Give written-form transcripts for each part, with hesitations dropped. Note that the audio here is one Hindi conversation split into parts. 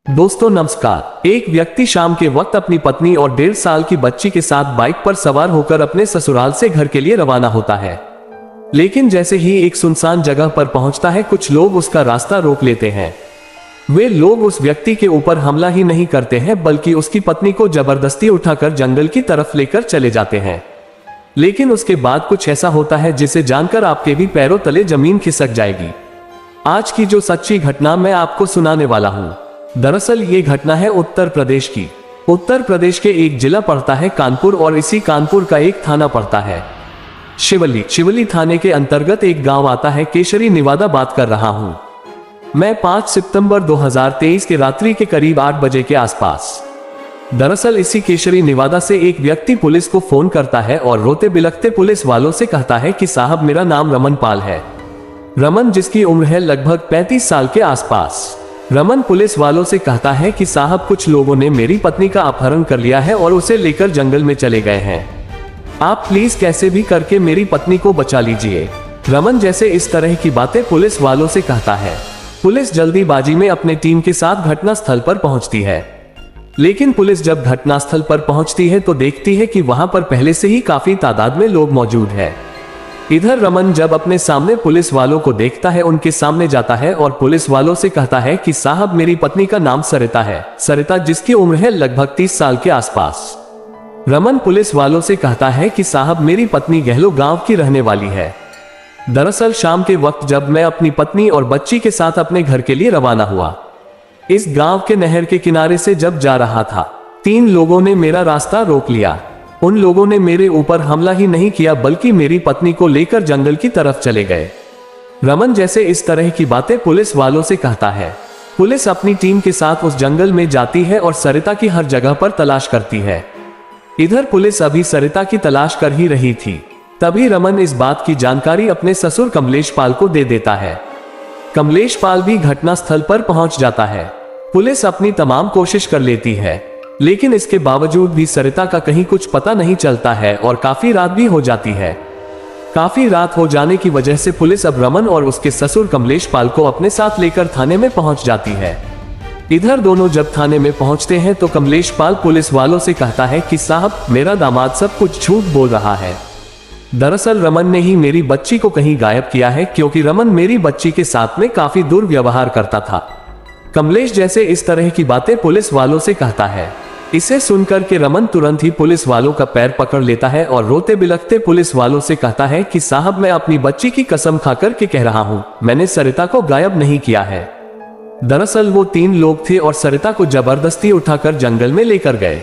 दोस्तों नमस्कार। एक व्यक्ति शाम के वक्त अपनी पत्नी और 1.5 साल की बच्ची के साथ बाइक पर सवार होकर अपने ससुराल से घर के लिए रवाना होता है। लेकिन जैसे ही एक सुनसान जगह पर पहुंचता है, कुछ लोग उसका रास्ता रोक लेते हैं। वे लोग उस व्यक्ति के ऊपर हमला ही नहीं करते हैं, बल्कि उसकी पत्नी को जबरदस्ती उठाकर जंगल की तरफ लेकर चले जाते हैं। लेकिन उसके बाद कुछ ऐसा होता है जिसे जानकर आपके भी पैरों तले जमीन खिसक जाएगी। आज की जो सच्ची घटना मैं आपको सुनाने वाला हूँ, दरअसल ये घटना है उत्तर प्रदेश की। उत्तर प्रदेश के एक जिला पड़ता है कानपुर, और इसी कानपुर का एक थाना पड़ता है शिवली। शिवली थाने के अंतर्गत एक गांव आता है केशरी। निवादा बात कर रहा हूं मैं 5 सितंबर 2023 के रात्रि के करीब 8 बजे के आसपास। दरअसल इसी केशरी निवादा से एक व्यक्ति पुलिस को फोन करता है और रोते बिलखते पुलिस वालों से कहता है कि साहब, मेरा नाम रमन पाल है। रमन, जिसकी उम्र है लगभग 35 साल के आसपास। रमन पुलिस वालों से कहता है कि साहब, कुछ लोगों ने मेरी पत्नी का अपहरण कर लिया है और उसे लेकर जंगल में चले गए हैं। आप प्लीज कैसे भी करके मेरी पत्नी को बचा लीजिए। रमन जैसे इस तरह की बातें पुलिस वालों से कहता है, पुलिस जल्दीबाजी में अपने टीम के साथ घटनास्थल पर पहुंचती है। लेकिन पुलिस जब घटनास्थल पर पहुंचती है तो देखती है कि वहां पर पहले से ही काफी तादाद में लोग मौजूद हैं। इधर रमन जब अपने सामने पुलिस वालों को देखता है, उनके सामने जाता है और पुलिस वालों से कहता है कि साहब, मेरी पत्नी का नाम सरिता है। सरिता, जिसकी उम्र है लगभग 30 साल के आसपास। रमन पुलिस वालों से कहता है कि साहब, मेरी पत्नी गहलो गांव की रहने वाली है। दरअसल शाम के वक्त जब मैं अपनी पत्नी और बच्ची के साथ अपने घर के लिए रवाना हुआ, इस गांव के नहर के किनारे से जब जा रहा था, 3 लोगों ने मेरा रास्ता रोक लिया। उन लोगों ने मेरे ऊपर हमला ही नहीं किया, बल्कि मेरी पत्नी को लेकर जंगल की तरफ चले गए। रमन जैसे इस तरह की बातें पुलिस वालों से कहता है। पुलिस अपनी टीम के साथ उस जंगल में जाती है और सरिता की हर जगह पर तलाश करती है। इधर पुलिस अभी सरिता की तलाश कर ही रही थी, तभी रमन इस बात की जानकारी अपने ससुर कमलेश पाल को दे देता है। कमलेश पाल भी घटनास्थल पर पहुंच जाता है। पुलिस अपनी तमाम कोशिश कर लेती है, लेकिन इसके बावजूद भी सरिता का कहीं कुछ पता नहीं चलता है और काफी रात भी हो जाती है। काफी रात हो जाने की वजह से पुलिस अब रमन और उसके ससुर कमलेश पाल को अपने साथ लेकर थाने में पहुंच जाती है। इधर दोनों जब थाने में पहुंचते हैं तो कमलेश पाल पुलिस वालों से कहता है कि साहब, मेरा दामाद सब कुछ झूठ बोल रहा है। दरअसल रमन ने ही मेरी बच्ची को कहीं गायब किया है, क्योंकि रमन मेरी बच्ची के साथ में काफी दुर्व्यवहार करता था। कमलेश जैसे इस तरह की बातें पुलिस वालों से कहता है। इसे सुनकर के रमन तुरंत ही पुलिस वालों का पैर पकड़ लेता है और रोते बिलखते पुलिस वालों से कहता है कि साहब, मैं अपनी बच्ची की कसम खाकर के कह रहा हूं, मैंने सरिता को गायब नहीं किया है। दरअसल वो 3 लोग थे और सरिता को जबरदस्ती उठाकर जंगल में लेकर गए।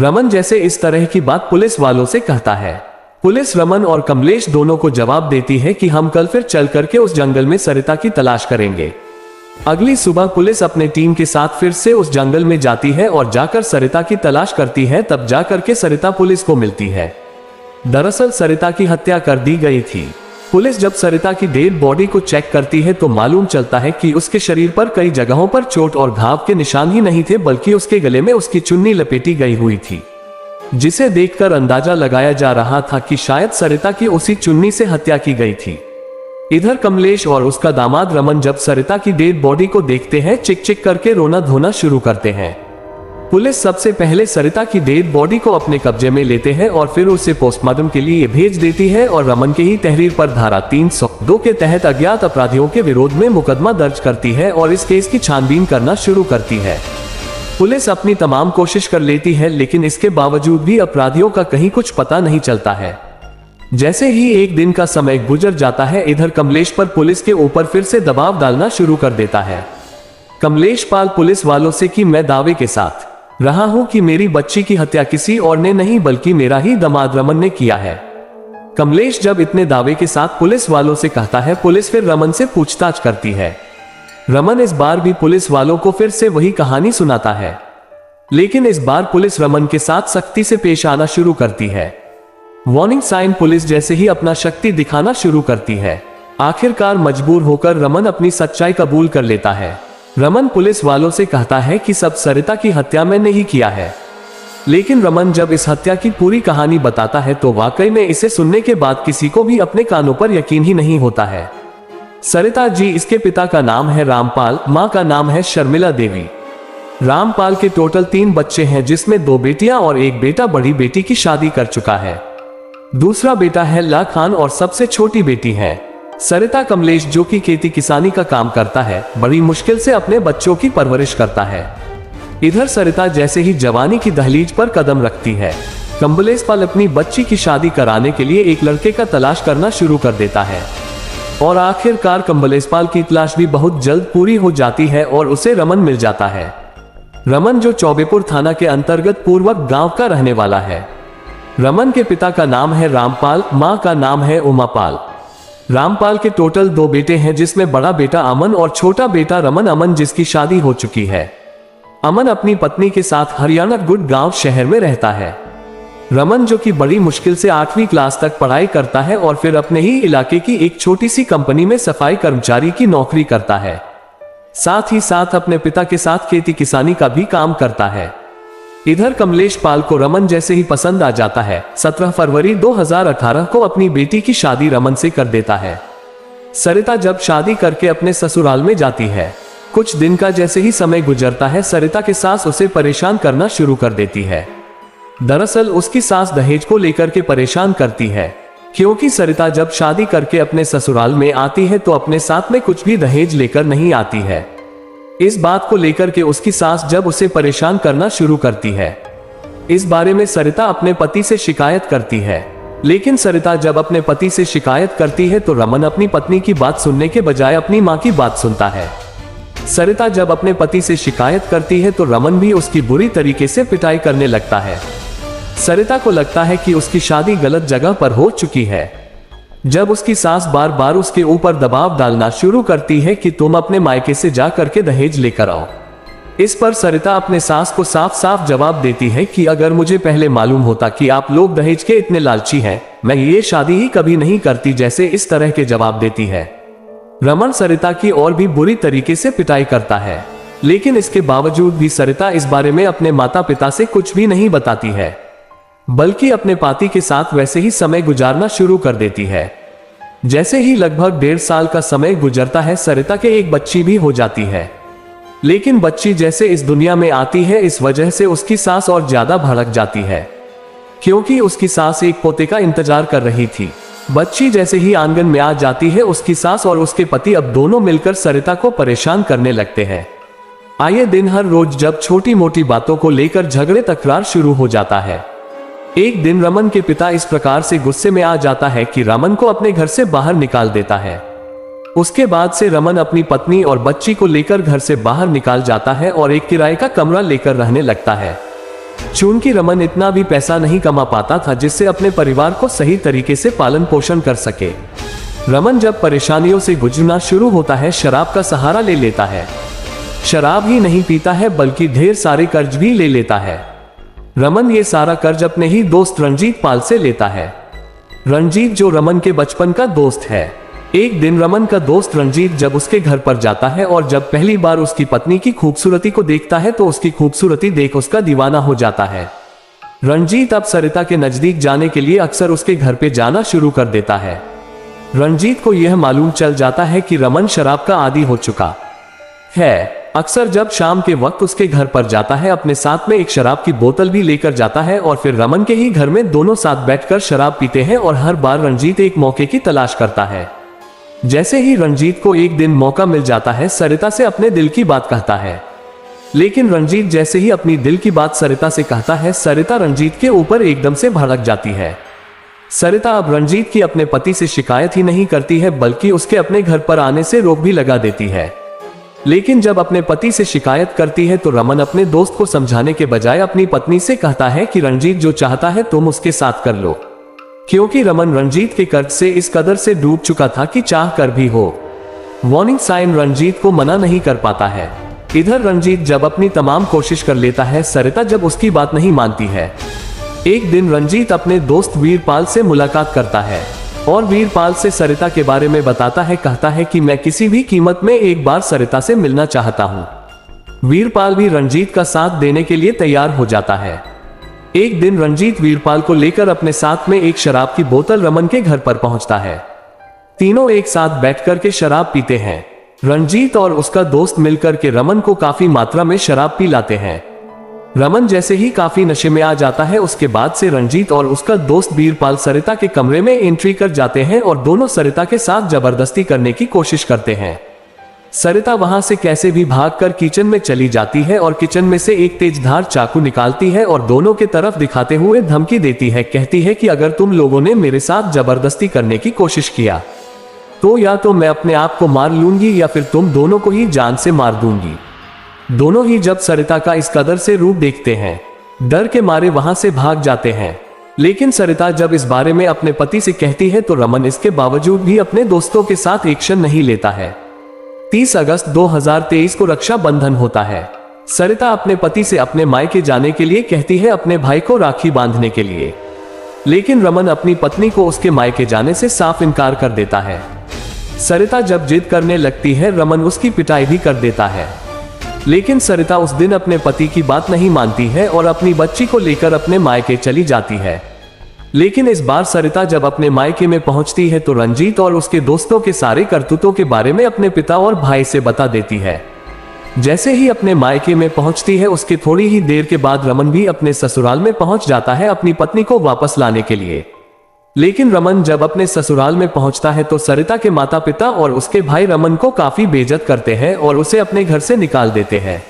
रमन जैसे इस तरह की बात पुलिस वालों से कहता है। पुलिस रमन और कमलेश दोनों को जवाब देती है कि हम कल फिर चल करके उस जंगल में सरिता की तलाश करेंगे। अगली सुबह पुलिस अपने टीम के साथ फिर से उस जंगल में जाती है और जाकर सरिता की तलाश करती है। तब जाकर के सरिता पुलिस को मिलती है। दरअसल सरिता की हत्या कर दी गई थी। पुलिस जब सरिता की डेड बॉडी को चेक करती है तो मालूम चलता है कि उसके शरीर पर कई जगहों पर चोट और घाव के निशान ही नहीं थे, बल्कि उसके गले में उसकी चुन्नी लपेटी गई हुई थी, जिसे देखकर अंदाजा लगाया जा रहा था कि शायद सरिता की उसी चुन्नी से हत्या की गई थी। इधर कमलेश और उसका दामाद रमन जब सरिता की डेड बॉडी को देखते हैं, चिक चिक करके रोना धोना शुरू करते हैं। पुलिस सबसे पहले सरिता की डेड बॉडी को अपने कब्जे में लेते हैं और फिर उसे पोस्टमार्टम के लिए भेज देती है और रमन के ही तहरीर पर धारा 302 के तहत अज्ञात अपराधियों के विरोध में मुकदमा दर्ज करती है और इस केस की छानबीन करना शुरू करती है। पुलिस अपनी तमाम कोशिश कर लेती है, लेकिन इसके बावजूद भी अपराधियों का कहीं कुछ पता नहीं चलता है। जैसे ही एक दिन का समय गुजर जाता है, इधर कमलेश पर पुलिस के ऊपर फिर से दबाव डालना शुरू कर देता है। कमलेश पाल पुलिस वालों से कि मैं दावे के साथ रहा हूं कि मेरी बच्ची की हत्या किसी और ने नहीं, बल्कि मेरा ही दामाद रमन ने किया है। कमलेश जब इतने दावे के साथ पुलिस वालों से कहता है, पुलिस फिर रमन से पूछताछ करती है। रमन इस बार भी पुलिस वालों को फिर से वही कहानी सुनाता है, लेकिन इस बार पुलिस रमन के साथ सख्ती से पेश आना शुरू करती है। वार्निंग साइन पुलिस जैसे ही अपना शक्ति दिखाना शुरू करती है। आखिरकार मजबूर होकर रमन अपनी सच्चाई कबूल कर लेता है। रमन पुलिस वालों से कहता है कि सब सरिता की हत्या मैंने ही किया है। लेकिन रमन जब इस हत्या की पूरी कहानी बताता है तो वाकई में इसे सुनने के बाद किसी को भी अपने कानों पर यकीन ही नहीं होता है। सरिता जी, इसके पिता का नाम है रामपाल, माँ का नाम है शर्मिला देवी। रामपाल के टोटल 3 बच्चे हैं, जिसमें 2 बेटियां और 1 बेटा। बड़ी बेटी की शादी कर चुका है, दूसरा बेटा है ला खान और सबसे छोटी बेटी है सरिता कमलेश, जो कि खेती किसानी का काम करता है। बड़ी मुश्किल से अपने बच्चों की परवरिश करता है। इधर सरिता जैसे ही जवानी की दहलीज पर कदम रखती है, कमलेश पाल अपनी बच्ची की शादी कराने के लिए एक लड़के का तलाश करना शुरू कर देता है और आखिरकार कमलेश पाल की तलाश भी बहुत जल्द पूरी हो जाती है और उसे रमन मिल जाता है। रमन जो चौबेपुर थाना के अंतर्गत पूर्वक गांव का रहने वाला है। रमन के पिता का नाम है रामपाल, मां का नाम है उमापाल। रामपाल के टोटल 2 बेटे हैं, जिसमें बड़ा बेटा अमन और छोटा बेटा रमन। अमन जिसकी शादी हो चुकी है। अमन अपनी पत्नी के साथ हरियाणा गुड़गांव शहर में रहता है। रमन जो कि बड़ी मुश्किल से 8वीं क्लास तक पढ़ाई करता है और फिर अपने ही इलाके की एक छोटी सी कंपनी में सफाई कर्मचारी की नौकरी करता है। साथ ही साथ अपने पिता के साथ खेती किसानी का भी काम करता है। इधर कमलेश पाल को रमन जैसे ही पसंद आ जाता है, 17 फरवरी 2018 को अपनी बेटी की शादी रमन से कर देता है। सरिता जब शादी करके अपने ससुराल में जाती है, कुछ दिन का जैसे ही समय गुजरता है, सरिता की सास उसे परेशान करना शुरू कर देती है। दरअसल उसकी सास दहेज को लेकर के परेशान करती है, क्योंकि सरिता जब शादी करके अपने ससुराल में आती है तो अपने साथ में कुछ भी दहेज लेकर नहीं आती है। इस बात को लेकर के उसकी सास जब उसे परेशान करना शुरू करती है, इस बारे में सरिता अपने पति से शिकायत करती है। लेकिन सरिता जब अपने पति से शिकायत करती है तो रमन अपनी पत्नी की बात सुनने के बजाय अपनी मां की बात सुनता है। सरिता जब अपने पति से शिकायत करती है तो रमन भी उसकी बुरी तरीके से पिटाई करने लगता है। सरिता को लगता है कि उसकी शादी गलत जगह पर हो चुकी है। जब उसकी सास बार बार उसके ऊपर दबाव डालना शुरू करती है कि तुम अपने मायके से जा करके दहेज लेकर आओ, इस पर सरिता अपने सास को साफ साफ जवाब देती है कि अगर मुझे पहले मालूम होता कि आप लोग दहेज के इतने लालची हैं, मैं ये शादी ही कभी नहीं करती। जैसे इस तरह के जवाब देती है। रमन सरिता की और भी बुरी तरीके से पिटाई करता है, लेकिन इसके बावजूद भी सरिता इस बारे में अपने माता पिता से कुछ भी नहीं बताती है, बल्कि अपने पति के साथ वैसे ही समय गुजारना शुरू कर देती है। जैसे ही लगभग 1.5 साल का समय गुजरता है, सरिता के एक बच्ची भी हो जाती है। लेकिन बच्ची जैसे इस दुनिया में आती है, इस वजह से उसकी सास और ज्यादा भड़क जाती है, क्योंकि उसकी सास एक पोते का इंतजार कर रही थी। बच्ची जैसे ही आंगन में आ जाती है, उसकी सास और उसके पति अब दोनों मिलकर सरिता को परेशान करने लगते हैं। आए दिन हर रोज जब छोटी मोटी बातों को लेकर झगड़े तकरार शुरू हो जाता है। एक दिन रमन के पिता इस प्रकार से गुस्से में आ जाता है कि रमन को अपने घर से बाहर निकाल देता है। उसके बाद से रमन अपनी पत्नी और बच्ची को लेकर घर से बाहर निकाल जाता है और एक किराए का कमरा लेकर रहने लगता है। चूंकि रमन इतना भी पैसा नहीं कमा पाता था जिससे अपने परिवार को सही तरीके से पालन पोषण कर सके, रमन जब परेशानियों से गुजरना शुरू होता है, शराब का सहारा ले लेता है। शराब ही नहीं पीता है बल्कि ढेर सारे कर्ज भी ले लेता है। रमन ये सारा कर्ज अपने ही दोस्त रंजीत पाल से लेता है। रंजीत जो रमन के बचपन का दोस्त है। एक दिन रमन का दोस्त रंजीत जब उसके घर पर जाता है और जब पहली बार उसकी पत्नी की खूबसूरती को देखता है तो उसकी खूबसूरती देख उसका दीवाना हो जाता है। रंजीत अब सरिता के नजदीक जाने के लिए अक्सर उसके घर पे जाना शुरू कर देता है। रंजीत को यह मालूम चल जाता है कि रमन शराब का आदी हो चुका है। अक्सर जब शाम के वक्त उसके घर पर जाता है, अपने साथ में एक शराब की बोतल भी लेकर जाता है और फिर रमन के ही घर में दोनों साथ बैठकर शराब पीते हैं और हर बार रंजीत एक मौके की तलाश करता है। जैसे ही रंजीत को एक दिन मौका मिल जाता है, सरिता से अपने दिल की बात कहता है। लेकिन रंजीत जैसे ही अपनी दिल की बात सरिता से कहता है, सरिता रंजीत के ऊपर एकदम से भड़क जाती है। सरिता अब रंजीत की अपने पति से शिकायत ही नहीं करती है बल्कि उसके अपने घर पर आने से रोक भी लगा देती है। लेकिन जब अपने पति से शिकायत करती है तो रमन अपने दोस्त को समझाने के बजाय अपनी पत्नी से कहता है कि रंजीत जो चाहता है तुम उसके साथ कर लो, क्योंकि रमन रंजीत के कर्ज से इस कदर से डूब चुका था कि चाह कर भी हो वार्निंग साइन रंजीत को मना नहीं कर पाता है। इधर रंजीत जब अपनी तमाम कोशिश कर लेता है, सरिता जब उसकी बात नहीं मानती है। एक दिन रंजीत अपने दोस्त वीरपाल से मुलाकात करता है और वीरपाल से सरिता के बारे में बताता है। कहता है कि मैं किसी भी कीमत में एक बार सरिता से मिलना चाहता हूं। वीरपाल भी रंजीत का साथ देने के लिए तैयार हो जाता है। एक दिन रंजीत वीरपाल को लेकर अपने साथ में एक शराब की बोतल रमन के घर पर पहुंचता है। तीनों एक साथ बैठकर के शराब पीते हैं। रंजीत और उसका दोस्त मिलकर के रमन को काफी मात्रा में शराब पिलाते हैं। रमन जैसे ही काफी नशे में आ जाता है, उसके बाद से रंजीत और उसका दोस्त बीरपाल सरिता के कमरे में एंट्री कर जाते हैं और दोनों सरिता के साथ जबरदस्ती करने की कोशिश करते हैं। सरिता वहां से कैसे भी भागकर किचन में चली जाती है और किचन में से एक तेजधार चाकू निकालती है और दोनों के तरफ दिखाते हुए धमकी देती है। कहती है कि अगर तुम लोगों ने मेरे साथ जबरदस्ती करने की कोशिश किया तो या तो मैं अपने आप को मार लूंगी या फिर तुम दोनों को ही जान से मार दूंगी। दोनों ही जब सरिता का इस कदर से रूप देखते हैं, डर के मारे वहां से भाग जाते हैं। लेकिन सरिता जब इस बारे में अपने पति से कहती है तो रमन इसके बावजूद भी अपने दोस्तों के साथ एक्शन नहीं लेता है। 30 अगस्त 2023 को रक्षाबंधन होता है। सरिता अपने पति से अपने मायके जाने के लिए कहती है, अपने भाई को राखी बांधने के लिए। लेकिन रमन अपनी पत्नी को उसके मायके जाने से साफ इनकार कर देता है। सरिता जब जिद करने लगती है, रमन उसकी पिटाई भी कर देता है। लेकिन सरिता उस दिन अपने पति की बात नहीं मानती है और अपनी बच्ची को लेकर अपने मायके चली जाती है। लेकिन इस बार सरिता जब अपने मायके में पहुंचती है तो रंजीत और उसके दोस्तों के सारे करतूतों के बारे में अपने पिता और भाई से बता देती है। जैसे ही अपने मायके में पहुंचती है, उसके थोड़ी ही देर के बाद रमन भी अपने ससुराल में पहुंच जाता है अपनी पत्नी को वापस लाने के लिए। लेकिन रमन जब अपने ससुराल में पहुंचता है तो सरिता के माता पिता और उसके भाई रमन को काफी बेइज्जत करते हैं और उसे अपने घर से निकाल देते हैं।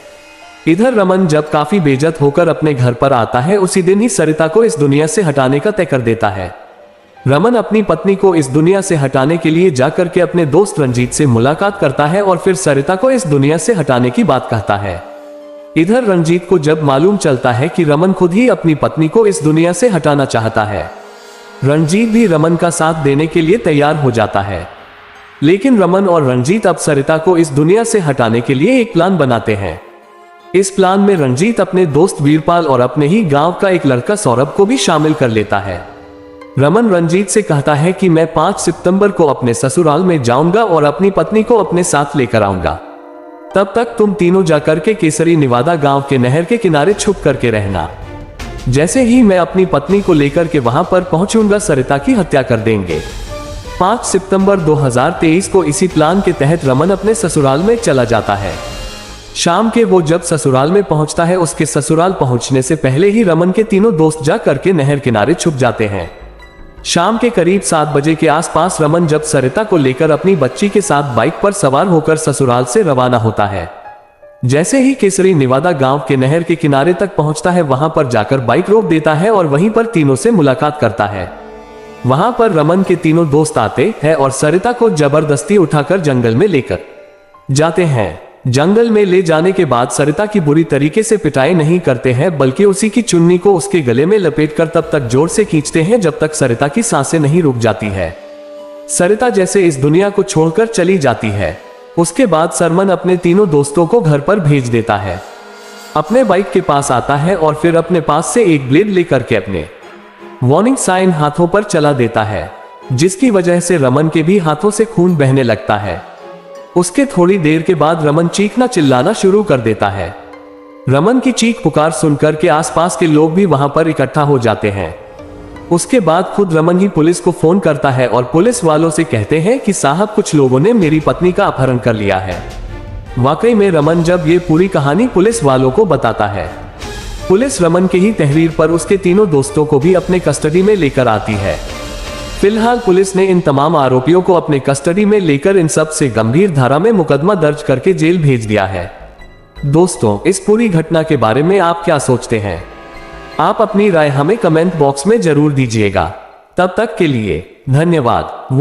इधर रमन जब काफी बेइज्जत होकर अपने घर पर आता है, उसी दिन ही सरिता को इस दुनिया से हटाने का तय कर देता है। रमन अपनी पत्नी को इस दुनिया से हटाने के लिए जाकर के अपने दोस्त रंजीत से मुलाकात करता है और फिर सरिता को इस दुनिया से हटाने की बात कहता है। इधर रंजीत को जब मालूम चलता है कि रमन खुद ही अपनी पत्नी को इस दुनिया से हटाना चाहता है, रंजीत भी रमन का साथ देने के लिए तैयार हो जाता है। लेकिन रमन और रंजीत अब सरिता को इस दुनिया से हटाने के लिए एक प्लान बनाते हैं। इस प्लान में रंजीत अपने दोस्त वीरपाल और अपने ही गांव का एक लड़का सौरभ को भी शामिल कर लेता है। रमन रंजीत से कहता है कि मैं 5 सितंबर को अपने ससुराल में जाऊंगा और अपनी पत्नी को अपने साथ लेकर आऊंगा। तब तक तुम तीनों जाकर के केसरी निवादा गांव के नहर के किनारे छुप करके रहना। जैसे ही मैं अपनी पत्नी को लेकर के वहां पर पहुंचूंगा, सरिता की हत्या कर देंगे। 5 सितंबर 2023 को इसी प्लान के तहत रमन अपने ससुराल में चला जाता है। शाम के वो जब ससुराल में पहुंचता है, उसके ससुराल पहुंचने से पहले ही रमन के तीनों दोस्त जा करके नहर किनारे छुप जाते हैं। शाम के करीब 7 बजे के आसपास रमन जब सरिता को लेकर अपनी बच्ची के साथ बाइक पर सवार होकर ससुराल से रवाना होता है। जैसे ही केसरी निवादा गांव के नहर के किनारे तक पहुंचता है, वहां पर जाकर बाइक रोक देता है और वहीं पर तीनों से मुलाकात करता है। वहां पर रमन के तीनों दोस्त आते हैं और सरिता को जबरदस्ती उठाकर जंगल में लेकर जाते हैं। जंगल में ले जाने के बाद सरिता की बुरी तरीके से पिटाई नहीं करते हैं, बल्कि उसी की चुन्नी को उसके गले में लपेटकर तब तक जोर से खींचते हैं जब तक सरिता की सांसें नहीं रुक जाती है। सरिता जैसे इस दुनिया को छोड़कर चली जाती है, उसके बाद सरमन अपने तीनों दोस्तों को घर पर भेज देता है। अपने बाइक के पास आता है और फिर अपने पास से एक ब्लेड लेकर के अपने वार्निंग साइन हाथों पर चला देता है, जिसकी वजह से रमन के भी हाथों से खून बहने लगता है। उसके थोड़ी देर के बाद रमन चीखना चिल्लाना शुरू कर देता है। रमन की चीख पुकार सुनकर के आसपास के लोग भी वहां पर इकट्ठा हो जाते हैं। उसके बाद खुद रमन ही पुलिस को फोन करता है और पुलिस वालों से कहते हैं कि साहब, कुछ लोगों ने मेरी पत्नी का अपहरण कर लिया है। वाकई में रमन जब ये पूरी कहानी पुलिस वालों को बताता है, पुलिस रमन के ही तहरीर पर उसके तीनों दोस्तों को भी अपने कस्टडी में लेकर आती है। फिलहाल पुलिस ने इन तमाम आरोपियों को अपने कस्टडी में लेकर इन सब से गंभीर धारा में मुकदमा दर्ज करके जेल भेज दिया है। दोस्तों, इस पूरी घटना के बारे में आप क्या सोचते हैं? आप अपनी राय हमें कमेंट बॉक्स में जरूर दीजिएगा। तब तक के लिए धन्यवाद।